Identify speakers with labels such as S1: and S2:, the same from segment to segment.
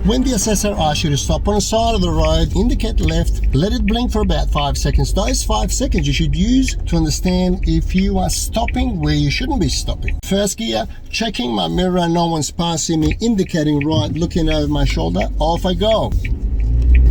S1: When the assessor asks you to stop on the side of the road, indicate left, let it blink for about 5 seconds. Those 5 seconds you should use to understand if you are stopping where you shouldn't be stopping. First gear, checking my mirror, no one's passing me, indicating right, looking over my shoulder, off I go.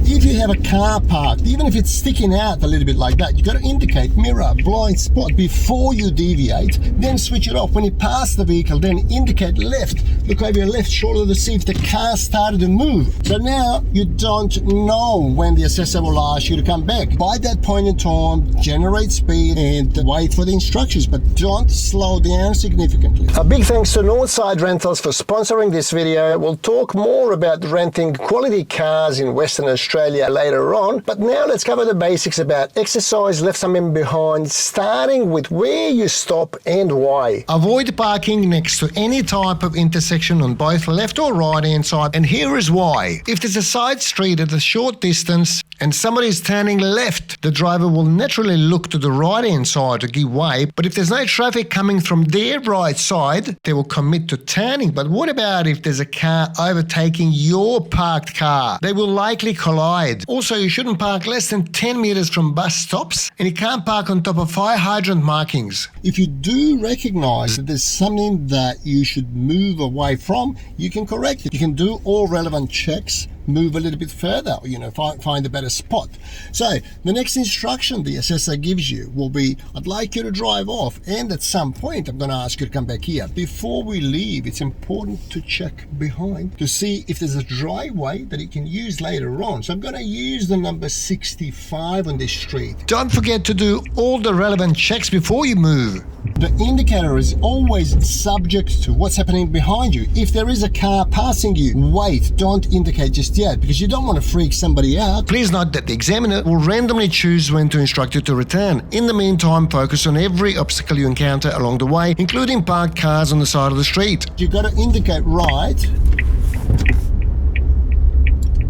S1: If you have a car parked, even if it's sticking out a little bit like that, you got to indicate mirror, blind spot before you deviate, then switch it off. When you pass the vehicle, then indicate left, look over your left shoulder to see if the car started to move. So now you don't know when the assessor will ask you to come back. By that point in time, generate speed and wait for the instructions, but don't slow down significantly. A big thanks to Northside Rentals for sponsoring this video. We'll talk more about renting quality cars in Western Australia later on, but now let's cover the basics about exercise left something behind, starting with where you stop and why. Avoid parking next to any type of intersection on both left or right hand side, and here is why. If there's a side street at a short distance and somebody is turning left, the driver will naturally look to the right hand side to give way, but if there's no traffic coming from their right side, they will commit to turning. But what about if there's a car overtaking your parked car? They will likely collide. Also, you shouldn't park less than 10 meters from bus stops, and you can't park on top of fire hydrant markings. If you do recognize that there's something that you should move away from, you can correct it. You can do all relevant checks, move a little bit further, find a better spot. So the next instruction the assessor gives you will be, I'd like you to drive off, and at some point I'm going to ask you to come back here. Before we leave, it's important to check behind to see if there's a driveway that you can use later on. So I'm going to use the number 65 on this street. Don't forget to do all the relevant checks before you move. The indicator is always subject to what's happening behind you. If there is a car passing you, wait, don't indicate just yet, because you don't want to freak somebody out. Please note that the examiner will randomly choose when to instruct you to return. In the meantime, focus on every obstacle you encounter along the way, including parked cars on the side of the street. You've got to indicate right,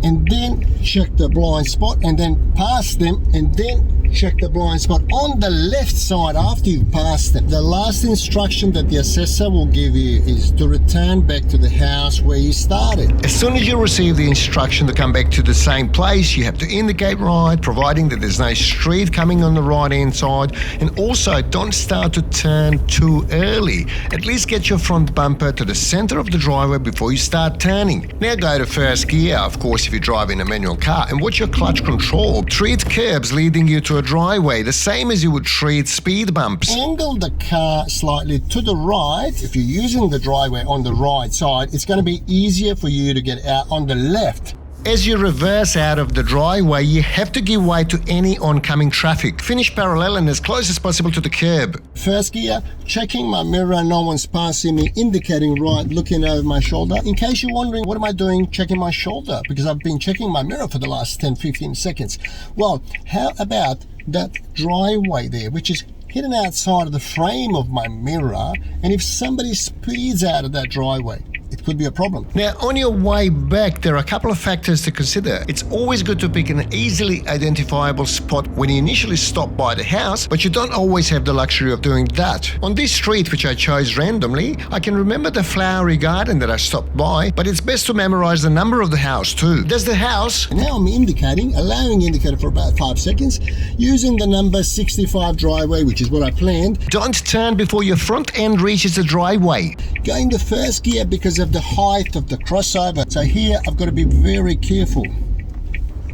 S1: and then check the blind spot, and then pass them, and then check the blind spot on the left side after you've passed them. The last instruction that the assessor will give you is to return back to the house where you started. As soon as you receive the instruction to come back to the same place, you have to indicate right, providing that there's no street coming on the right hand side, and also don't start to turn too early. At least get your front bumper to the center of the driveway before you start turning. Now go to first gear, of course, if you're driving a manual car, and watch your clutch control. Treat curbs leading you to a driveway the same as you would treat speed bumps. Angle the car slightly to the right. If you're using the driveway on the right side, it's going to be easier for you to get out on the left. As you reverse out of the driveway, you have to give way to any oncoming traffic. Finish parallel and as close as possible to the curb. First gear, checking my mirror, no one's passing me, indicating right, looking over my shoulder. In case you're wondering, what am I doing checking my shoulder? Because I've been checking my mirror for the last 10-15 seconds. Well, how about that driveway there, which is hidden outside of the frame of my mirror, and if somebody speeds out of that driveway, it could be a problem. Now, on your way back, there are a couple of factors to consider. It's always good to pick an easily identifiable spot when you initially stop by the house, but you don't always have the luxury of doing that. On this street, which I chose randomly, I can remember the flowery garden that I stopped by, but it's best to memorize the number of the house too. There's the house. Now I'm indicating, allowing indicator for about 5 seconds, using the number 65 driveway, which is what I planned. Don't turn before your front end reaches the driveway. Going to first gear because of the height of the crossover. So here I've got to be very careful.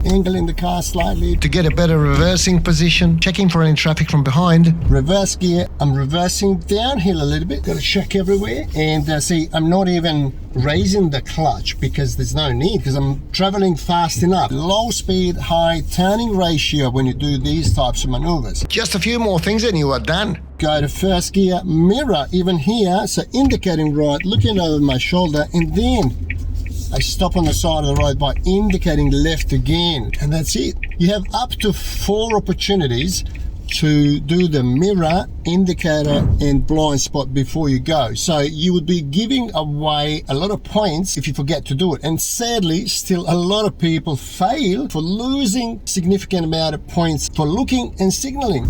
S1: Angling the car slightly to get a better reversing position, checking for any traffic from behind. Reverse gear, I'm reversing downhill a little bit, got to check everywhere, and see, I'm not even raising the clutch because there's no need, because I'm traveling fast enough. Low speed, high turning ratio when you do these types of maneuvers. Just a few more things and you are done. Go to first gear, mirror even here, so indicating right, looking over my shoulder, and then I stop on the side of the road by indicating left again, and that's it. You have up to 4 opportunities to do the mirror, indicator and blind spot before you go. So you would be giving away a lot of points if you forget to do it. And sadly, still a lot of people fail for losing significant amount of points for looking and signaling.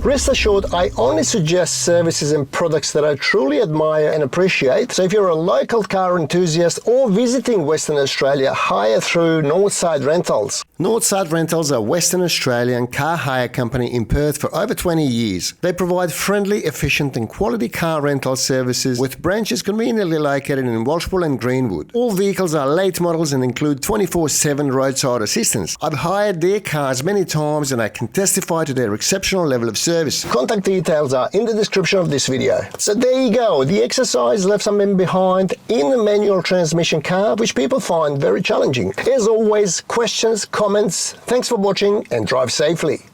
S1: Rest assured, I only suggest services and products that I truly admire and appreciate. So if you're a local car enthusiast or visiting Western Australia, hire through Northside Rentals. Northside Rentals are a Western Australian car hire company in Perth for over 20 years. They provide friendly, efficient and quality car rental services with branches conveniently located in Walshpool and Greenwood. All vehicles are late models and include 24/7 roadside assistance. I've hired their cars many times and I can testify to their exceptional level of service. Contact details are in the description of this video. So there you go. The exercise left some men behind in a manual transmission car, which people find very challenging. As always, questions, comments. Thanks for watching and drive safely.